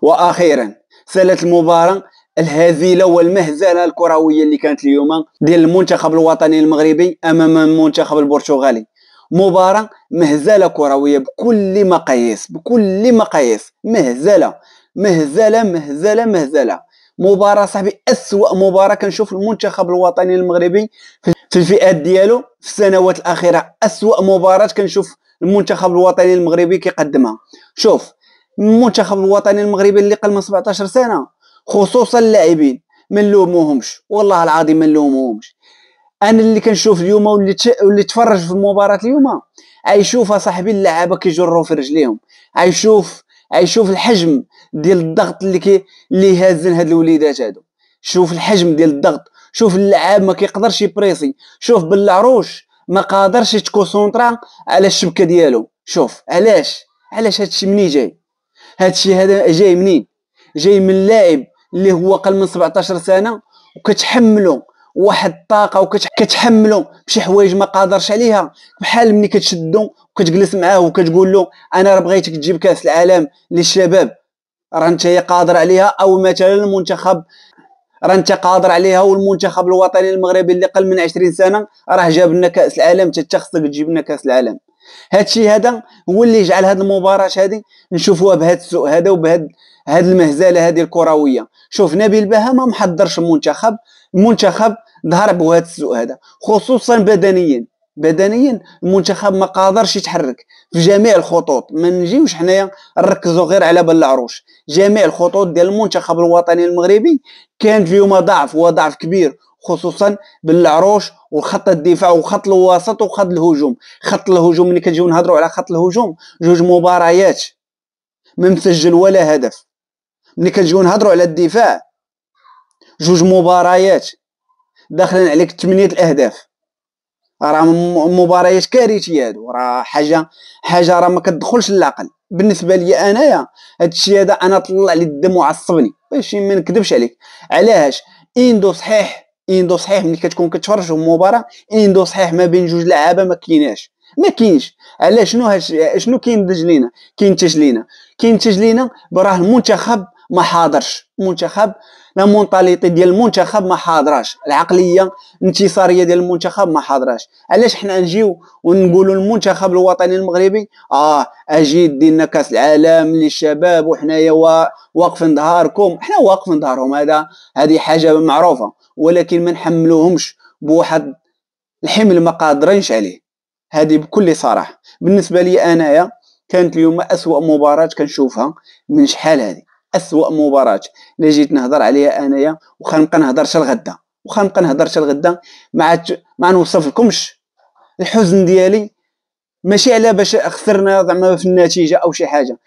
واخيرا سالت المباراة الهزيلة والمهزلة الكروية اللي كانت اليوم ديال المنتخب الوطني المغربي امام المنتخب البرتغالي. مباراة مهزلة كروية بكل مقاييس، بكل مقاييس، مهزلة مهزلة مهزلة مهزلة. مباراة صاحبي أسوأ مباراة كنشوف المنتخب الوطني المغربي في الفئات ديالو في السنوات الأخيرة. أسوأ مباراة كنشوف المنتخب الوطني المغربي كيقدمها. شوف، المنتخب الوطني المغربي اللي قل من 17 سنة، خصوصا اللاعبين، ما نلوموهمش، والله العظيم ما نلوموهمش. انا اللي كنشوف اليوم واللي تفرج في المباراة اليوم، عيشوف صاحبي اللعابة كيجروا في رجليهم، عيشوف الحجم ديال الضغط اللي هازن هاد الوليدات هادو. شوف الحجم ديال الضغط، شوف اللاعب ما كيقدرش يبريسي، شوف بالعروش ما قادرش يتكونسونطرا على الشبكة ديالو. شوف علاش هادشي منين جاي؟ هادشي هذا جاي منين؟ جاي من لاعب اللي هو قل من 17 سنة وكتحملو واحد الطاقه وكتحملو بشي حوايج ما قادرش عليها، بحال ملي كتشدو وكتجلس معاه وكتقول له انا راه بغيتك تجيب كاس العالم للشباب، راه انت قادر عليها. او مثلا المنتخب راه انت قادر عليها، والمنتخب الوطني المغربي اللي قل من 20 سنه راه جاب لنا كاس العالم، حتى خصك تجيب لنا كاس العالم. هادشي هذا هو اللي جعل هاد المباراة هذه نشوفوها بهاد السوء هذا وبهاد المهزله هذه الكرويه. شوف، نبيل بها ما محضرش المنتخب ظهر بهذا السوء هذا، خصوصا بدنيا المنتخب ما قادرش يتحرك في جميع الخطوط. ما نجيوش حنايا نركزوا غير على بالعروش، جميع الخطوط ديال المنتخب الوطني المغربي كانت اليوم ضعف كبير، خصوصا بالعروش وخط الدفاع وخط الوسط وخط الهجوم. خط الهجوم ملي كنجيو نهضروا على خط الهجوم، جوج مباريات ما مسجل ولا هدف. ملي كنجيو نهضروا على الدفاع، جوج مباريات داخلين عليك 8 الاهداف. راه مباريات كارثيه هادو، راه حاجه راه ما كتدخلش للعقل. بالنسبه لي انايا هادشي هذا انا طلع لي الدم وعصبني، باش ما نكذبش عليك. علاش؟ اندو صحيح ملي كتكون كتفرج في المباراه، اندو صحيح ما بين جوج لعابه ما كاينش. علاش؟ شنو كينتج لينا؟ كينتج لينا براه المنتخب ما حاضرش. لا مونطاليتي ديال المنتخب ما حاضراش، العقليه الانتصاريه ديال المنتخب ما حاضراش. علاش حنا نجيو ونقولوا المنتخب الوطني المغربي اجي دينا كاس العالم للشباب وحنايا واقفين ظهاركم؟ حنا واقفين ظهرهم، هذه حاجه معروفه، ولكن ما نحملوهمش بواحد الحمل ما قادرينش عليه. هذه بكل صراحه. بالنسبه لي انايا كانت اليوم اسوأ مباراه كنشوفها من شحال هذه. اسوأ مباراه اللي جيت نهضر عليها انايا، وخا نبقى نهضرش الغدا ما نوصف لكمش الحزن ديالي. ماشي على باش خسرنا زعما في النتيجه او شي حاجه،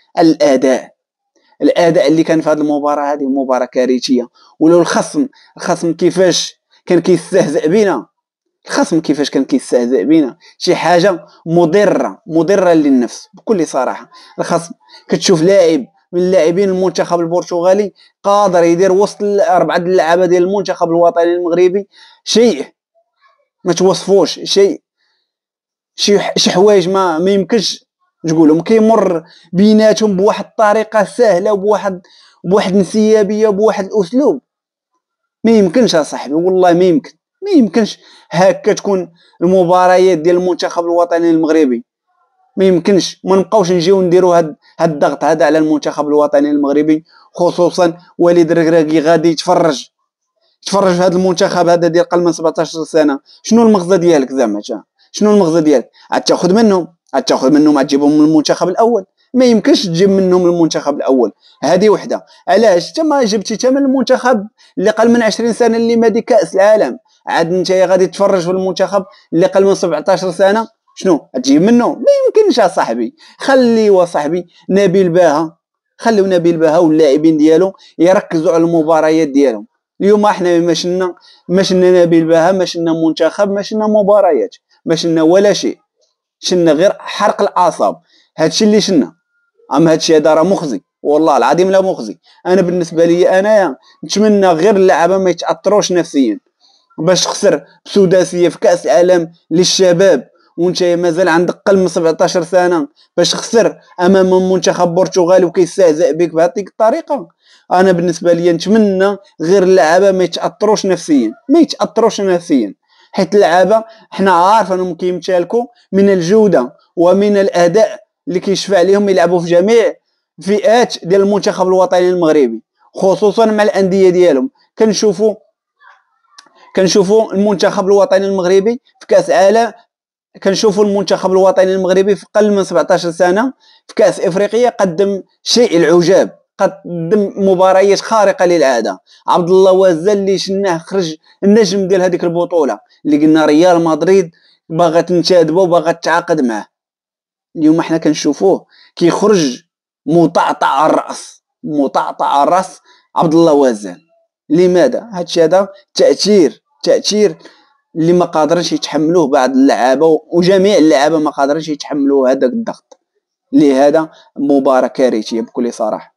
الاداء اللي كان في هذه المباراه، هذه مباراه كارثيه. ولو الخصم كيفاش كان كيستهزئ بنا، شي حاجه مضره للنفس بكل صراحه. الخصم كتشوف لاعب من اللاعبين المنتخب البرتغالي قادر يدير وسط اربعه اللعابه ديال المنتخب الوطني المغربي شيء ما توصفوش، شي حوايج ما يمكنش تقولهم. كيمر بيناتهم بواحد الطريقه سهله وبواحد انسيابيه وبواحد الاسلوب ما يمكنش صاحبي، والله ما يمكنش هكا تكون المباريات ديال المنتخب الوطني المغربي. ما يمكنش ما نبقاوش نجيو نديروا هاد الضغط هذا على المنتخب الوطني المغربي، خصوصا وليد الركراكي غادي يتفرج في هذا المنتخب هذا ديال قل من 17 سنه. شنو المغزى ديالك زعما؟ شنو المغزى ديالك؟ غتاخذ منهم غتجيبهم من المنتخب الاول؟ ما يمكنش تجيب منهم المنتخب الاول. هذه وحده. علاش انت ما جبتي حتى من المنتخب اللي قل من 20 سنه اللي مادي كاس العالم؟ عاد انت غادي تفرج في المنتخب اللي قل من 17 سنه؟ شنو تجيب منه؟ ما يمكنش صاحبي. خليوا صاحبي نبيل باها واللاعبين ديالو يركزوا على المباريات ديالهم. اليوم احنا ما شلنا نبيل باها، ما شلنا منتخب، ما شلنا مباريات، ما شلنا ولا شيء. شلنا غير حرق الاعصاب. هادشي اللي شلنا. اما هادشي هذا راه مخزي، والله العظيم لا مخزي. انا بالنسبه لي انايا نتمنى غير اللعابه ما يتاثروش نفسيا باش تخسر بسداسيه في كاس العالم للشباب وانت مازال عندك قل من 17 سنه باش خسر امام المنتخب البرتغالي وكيستهزئ بك بهذيك الطريقه. انا بالنسبه لي نتمنى غير اللعابه ما يتاثروش نفسيا، حيت اللعابه حنا عارف انهم كيمتلكوا من الجوده ومن الاداء اللي كيشفع عليهم يلعبوا في جميع فئات ديال المنتخب الوطني المغربي، خصوصا مع الانديه ديالهم. كنشوفوا المنتخب الوطني المغربي في كاس عالم، كنشوفوا المنتخب الوطني المغربي في قل من 17 سنه في كاس افريقيا قدم شيء العجاب، قدم مباريات خارقه للعاده. عبد الله وزال اللي شناه خرج النجم ديال هذيك البطوله اللي قلنا ريال مدريد باغا تنتدبه وباغا تتعاقد معاه، اليوم حنا كنشوفوه كيخرج مطعطع الراس عبد الله وزال. لماذا؟ هادشي هذا تاثير اللي ما قادرش يتحملوه بعض اللعابه، وجميع اللعابه ما قادرش يتحملوا هذاك الضغط. لهذا مباراة كارثية بكل صراحة.